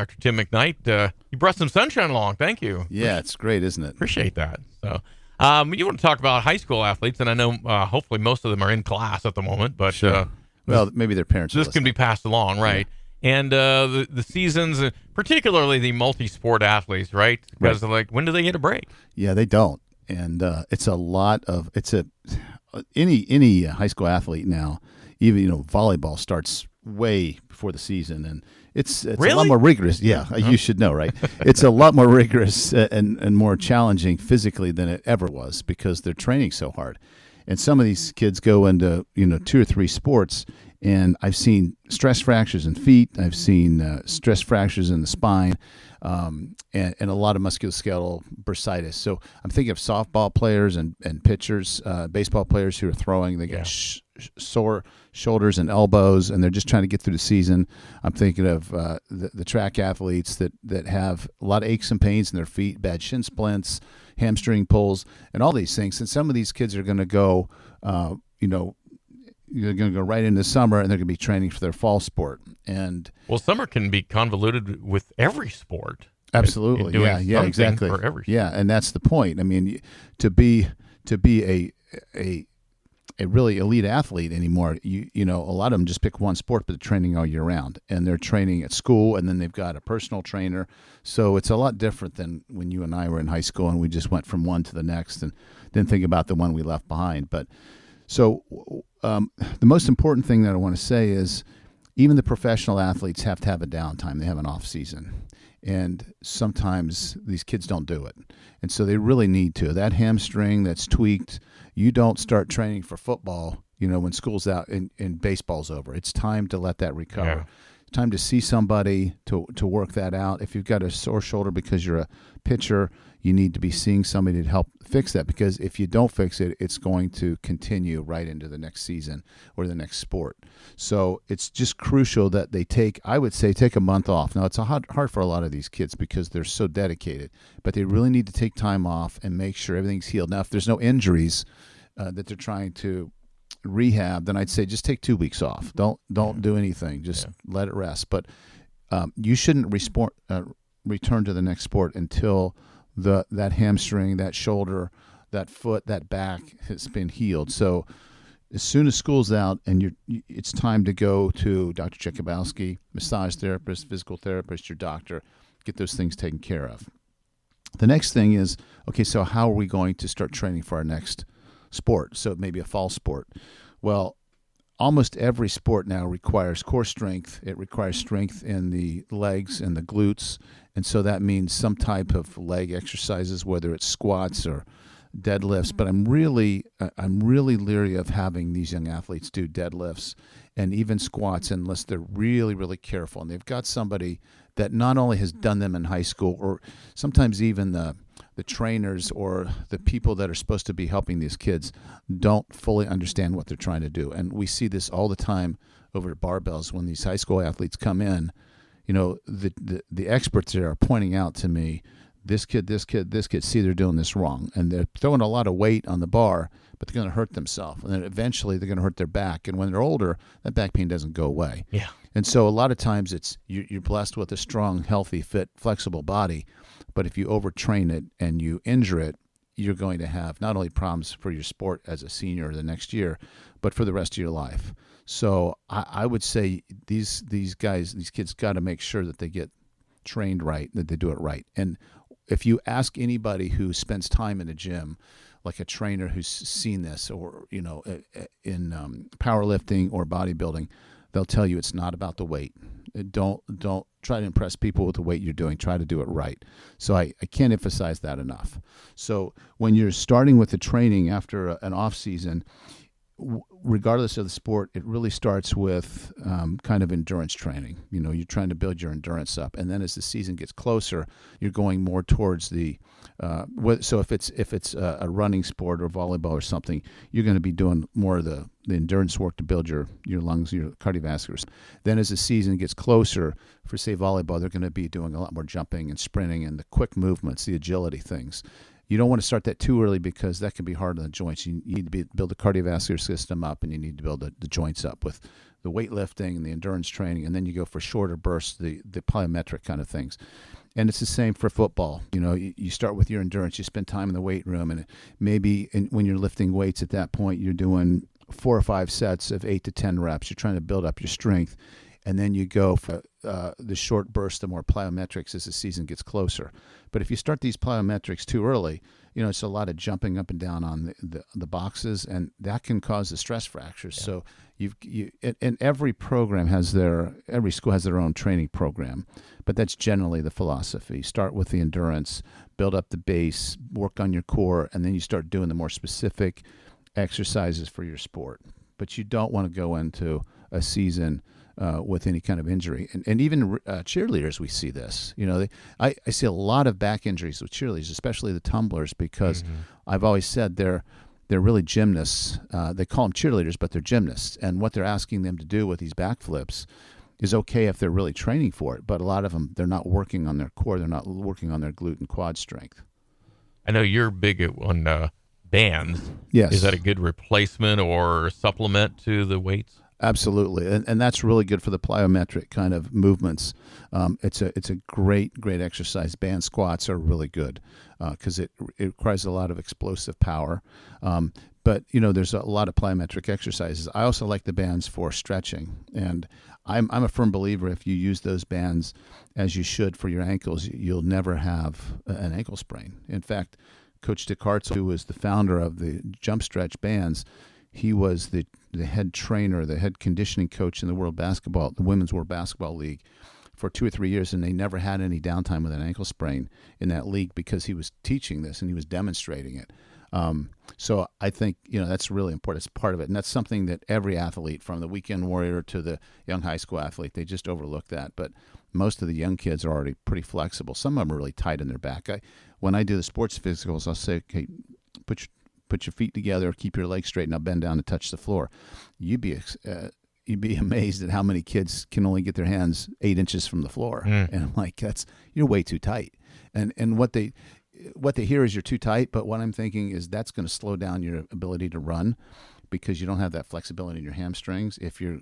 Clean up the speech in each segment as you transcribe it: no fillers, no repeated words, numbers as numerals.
Dr. Tim McKnight. You brought some sunshine along. Thank you. Yeah, it's great, isn't it? Appreciate that. So, you want to talk about high school athletes, and I know hopefully most of them are in class at the moment, but Sure. Well, maybe their parents. this can be passed along, right? Yeah. And the seasons, particularly the multi-sport athletes, right? Because like, when do they get a break? Yeah, they don't, and it's a lot of any high school athlete now. Even volleyball starts way before the season, and it's Really? a lot more rigorous. Yeah, you should know, right? It's a lot more rigorous and more challenging physically than it ever was because they're training so hard. And some of these kids go into 2 or 3 sports, and I've seen stress fractures in feet. I've seen stress fractures in the spine, and a lot of musculoskeletal bursitis. So I'm thinking of softball players and pitchers, baseball players who are throwing. They get sore shoulders and elbows, and they're just trying to get through the season. I'm thinking of the track athletes that have a lot of aches and pains in their feet, bad shin splints, hamstring pulls, and all these things. And some of these kids are going to go, you're going to go right into summer, and they're going to be training for their fall sport. And summer can be convoluted with every sport. Absolutely, yeah, exactly. For every sport. Yeah, and that's the point. I mean, to be a really elite athlete anymore, a lot of them just pick one sport, but they're training all year round, and they're training at school, and then they've got a personal trainer. So it's a lot different than when you and I were in high school and we just went from one to the next and didn't think about the one we left behind. But so the most important thing that I want to say is even the professional athletes have to have a downtime. They have an off season. And sometimes these kids don't do it. And so they really need to. That hamstring that's tweaked, you don't start training for football, when school's out and baseball's over. It's time to let that recover. Yeah. It's time to see somebody to work that out. If you've got a sore shoulder because you're a pitcher, you need to be seeing somebody to help fix that, because if you don't fix it, it's going to continue right into the next season or the next sport. So it's just crucial that they take a month off. Now, it's hard for a lot of these kids because they're so dedicated, but they really need to take time off and make sure everything's healed. Now, if there's no injuries that they're trying to rehab, then I'd say just take 2 weeks off. Don't do anything. Just let it rest. But you shouldn't return to the next sport until that hamstring, that shoulder, that foot, that back has been healed. So as soon as school's out and it's time to go to Dr. Jakubowski, massage therapist, physical therapist, your doctor, get those things taken care of. The next thing is, okay, so how are we going to start training for our next sport? So maybe a fall sport. Well, almost every sport now requires core strength. It requires strength in the legs and the glutes. And so that means some type of leg exercises, whether it's squats or deadlifts. But I'm really leery of having these young athletes do deadlifts and even squats unless they're really, really careful. And they've got somebody that not only has done them in high school, or sometimes even the trainers or the people that are supposed to be helping these kids don't fully understand what they're trying to do. And we see this all the time over at barbells when these high school athletes come in. The experts there are pointing out to me, this kid, see they're doing this wrong. And they're throwing a lot of weight on the bar, but they're going to hurt themselves. And then eventually they're going to hurt their back. And when they're older, that back pain doesn't go away. Yeah. And so a lot of times it's you're blessed with a strong, healthy, fit, flexible body. But if you overtrain it and you injure it, you're going to have not only problems for your sport as a senior the next year, but for the rest of your life. So I would say these kids got to make sure that they get trained right, that they do it right. And if you ask anybody who spends time in a gym, like a trainer who's seen this, or in powerlifting or bodybuilding, they'll tell you it's not about the weight. Don't try to impress people with the weight you're doing. Try to do it right. So I can't emphasize that enough. So when you're starting with the training after an off season, regardless of the sport, it really starts with kind of endurance training. You're trying to build your endurance up, and then as the season gets closer, you're going more towards the. So if it's a running sport or volleyball or something, you're going to be doing more of the endurance work to build your lungs, your cardiovascular. Then as the season gets closer, for say volleyball, they're going to be doing a lot more jumping and sprinting and the quick movements, the agility things. you don't want to start that too early because that can be hard on the joints. You need to build the cardiovascular system up, and you need to build the joints up with the weightlifting and the endurance training, and then you go for shorter bursts, the plyometric kind of things. And it's the same for football. You start with your endurance. You spend time in the weight room, and when you're lifting weights at that point, you're doing 4 or 5 sets of 8 to 10 reps. You're trying to build up your strength, and then you go for the short burst, the more plyometrics as the season gets closer. But if you start these plyometrics too early, it's a lot of jumping up and down on the boxes, and that can cause the stress fractures. Yeah. So and every program every school has their own training program, but that's generally the philosophy. Start with the endurance, build up the base, work on your core, and then you start doing the more specific exercises for your sport. But you don't want to go into a season with any kind of injury. And even cheerleaders, we see this. I see a lot of back injuries with cheerleaders, especially the tumblers, because I've always said they're really gymnasts. They call them cheerleaders, but they're gymnasts. And what they're asking them to do with these backflips is okay if they're really training for it. But a lot of them, they're not working on their core. They're not working on their glute and quad strength. I know you're big on bands. Yes. Is that a good replacement or supplement to the weights? Absolutely, and that's really good for the plyometric kind of movements. It's a great exercise. Band squats are really good because it requires a lot of explosive power. But there's a lot of plyometric exercises. I also like the bands for stretching, and I'm a firm believer if you use those bands as you should for your ankles, you'll never have an ankle sprain. In fact, Coach Dick Hartz, who was the founder of the Jump Stretch bands, he was the head trainer, the head conditioning coach in the Women's World Basketball League for 2 or 3 years, and they never had any downtime with an ankle sprain in that league because he was teaching this and he was demonstrating it. So I think, that's really important. It's part of it. And that's something that every athlete, from the weekend warrior to the young high school athlete, they just overlook that. But most of the young kids are already pretty flexible. Some of them are really tight in their back. When I do the sports physicals, I'll say, okay, put your feet together, keep your legs straight, and now bend down to touch the floor. You'd be amazed at how many kids can only get their hands 8 inches from the floor. And I'm like, you're way too tight. And what they hear is you're too tight, but what I'm thinking is that's going to slow down your ability to run because you don't have that flexibility in your hamstrings. If your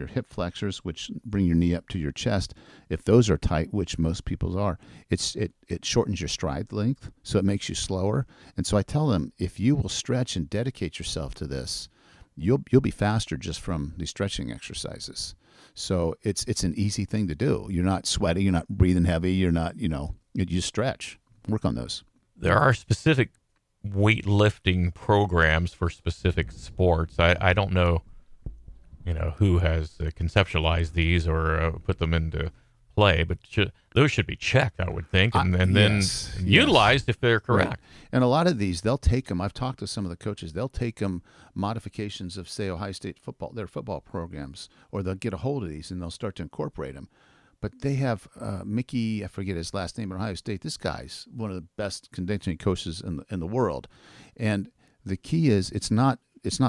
hip flexors, which bring your knee up to your chest, if those are tight, which most people's are, it shortens your stride length, so it makes you slower. And so I tell them, if you will stretch and dedicate yourself to this, you'll be faster just from these stretching exercises. So it's an easy thing to do. You're not sweaty, you're not breathing heavy, you're not, you just stretch. Work on those. There are specific weightlifting programs for specific sports. I don't know, who has conceptualized these or put them into play, but those should be checked, I would think, and then utilized if they're correct. Right. And a lot of these, they'll take them. I've talked to some of the coaches. They'll take them modifications of, say, Ohio State football, their football programs, or they'll get a hold of these and they'll start to incorporate them. But they have Mickey, I forget his last name, at Ohio State. This guy's one of the best conditioning coaches in the world. And the key is it's not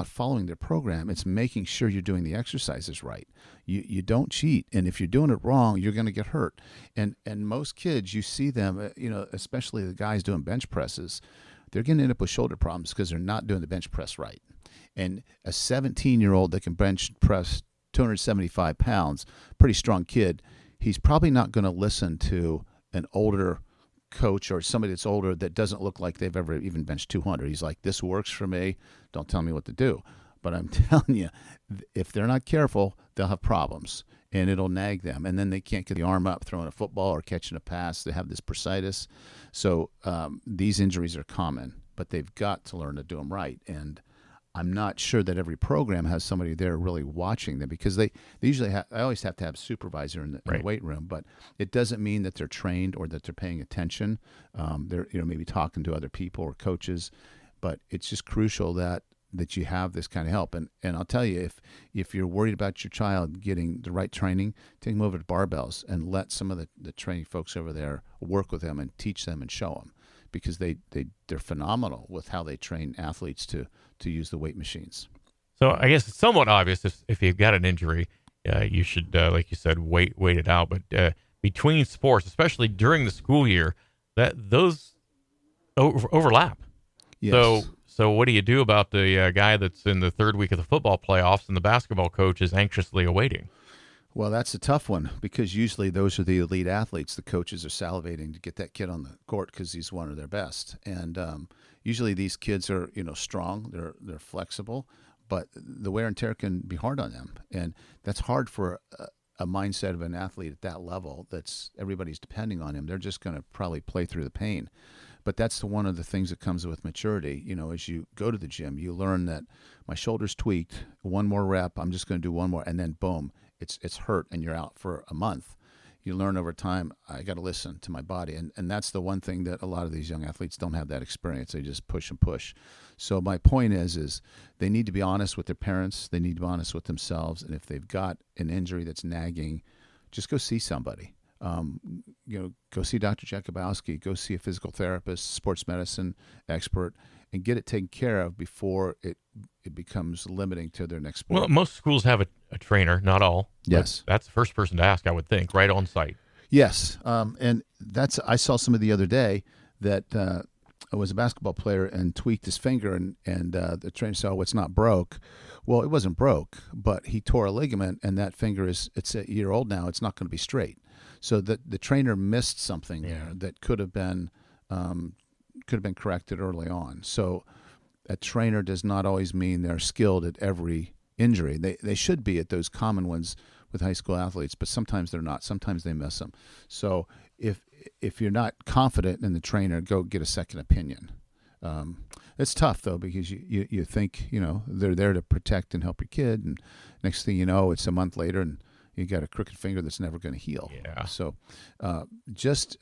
following their program. It's making sure you're doing the exercises right. You don't cheat. And if you're doing it wrong, you're going to get hurt. And most kids, you see them, especially the guys doing bench presses, they're going to end up with shoulder problems because they're not doing the bench press right. And a 17-year-old that can bench press 275 pounds, pretty strong kid, he's probably not going to listen to an older coach or somebody that's older that doesn't look like they've ever even benched 200. He's like, this works for me. Don't tell me what to do. But I'm telling you, if they're not careful, they'll have problems, and it'll nag them. And then they can't get the arm up throwing a football or catching a pass. They have this bursitis. So these injuries are common, but they've got to learn to do them right. And I'm not sure that every program has somebody there really watching them because they usually I always have to have a supervisor in the weight room, but it doesn't mean that they're trained or that they're paying attention. They're maybe talking to other people or coaches, but it's just crucial that you have this kind of help. And I'll tell you, if you're worried about your child getting the right training, take them over to Barbells and let some of the training folks over there work with them and teach them and show them. Because they're phenomenal with how they train athletes to use the weight machines. So I guess it's somewhat obvious if you've got an injury, you should, like you said, wait it out. But between sports, especially during the school year, that those overlap. Yes. So what do you do about the guy that's in the third week of the football playoffs and the basketball coach is anxiously awaiting? Well, that's a tough one because usually those are the elite athletes. The coaches are salivating to get that kid on the court because he's one of their best. And usually these kids are, strong. They're flexible, but the wear and tear can be hard on them, and that's hard for a mindset of an athlete at that level. That's everybody's depending on him. They're just going to probably play through the pain. But that's one of the things that comes with maturity. As you go to the gym, you learn that my shoulder's tweaked. One more rep, I'm just going to do one more, and then boom, it's hurt, and you're out for a month. You learn over time, I got to listen to my body. And that's the one thing that a lot of these young athletes don't have that experience. They just push and push. So my point is they need to be honest with their parents. They need to be honest with themselves. And if they've got an injury that's nagging, just go see somebody. Go see Dr. Jakubowski, go see a physical therapist, sports medicine expert, and get it taken care of before it becomes limiting to their next sport. Well, most schools have a trainer, not all. Yes. That's the first person to ask, I would think, right on site. Yes. And I saw somebody the other day that was a basketball player and tweaked his finger, and the trainer said, it's not broke. Well, it wasn't broke, but he tore a ligament, and that finger it's a year old now. It's not going to be straight. So the trainer missed something there that could have been corrected early on. So a trainer does not always mean they're skilled at every injury. They should be at those common ones with high school athletes, but sometimes they're not. Sometimes they miss them. So if you're not confident in the trainer, go get a second opinion. It's tough though, because you think they're there to protect and help your kid, and next thing you know, it's a month later and you got a crooked finger that's never going to heal. Yeah. So just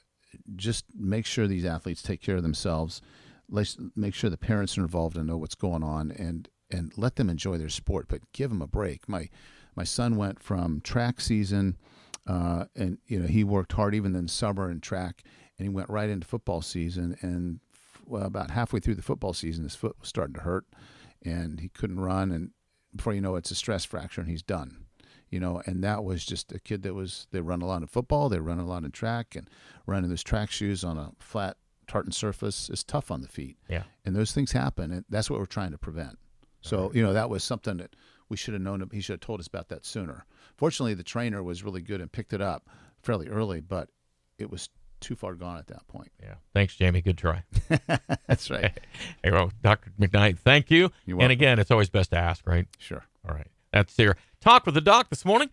make sure these athletes take care of themselves. Let's make sure the parents are involved and know what's going on, and let them enjoy their sport, but give them a break. My son went from track season, and he worked hard even in the summer in track, and he went right into football season. And about halfway through the football season, his foot was starting to hurt, and he couldn't run. And before you know it, it's a stress fracture, and he's done. And that was just a kid they run a lot in football, they run a lot in track, and running those track shoes on a flat tartan surface is tough on the feet. Yeah. And those things happen, and that's what we're trying to prevent. So, that was something that we should have known. He should have told us about that sooner. Fortunately, the trainer was really good and picked it up fairly early, but it was too far gone at that point. Yeah. Thanks, Jamie. Good try. That's right. Hey, well, Dr. McKnight, thank you. You're welcome. And again, it's always best to ask, right? Sure. All right. That's your Talk with the Doc this morning.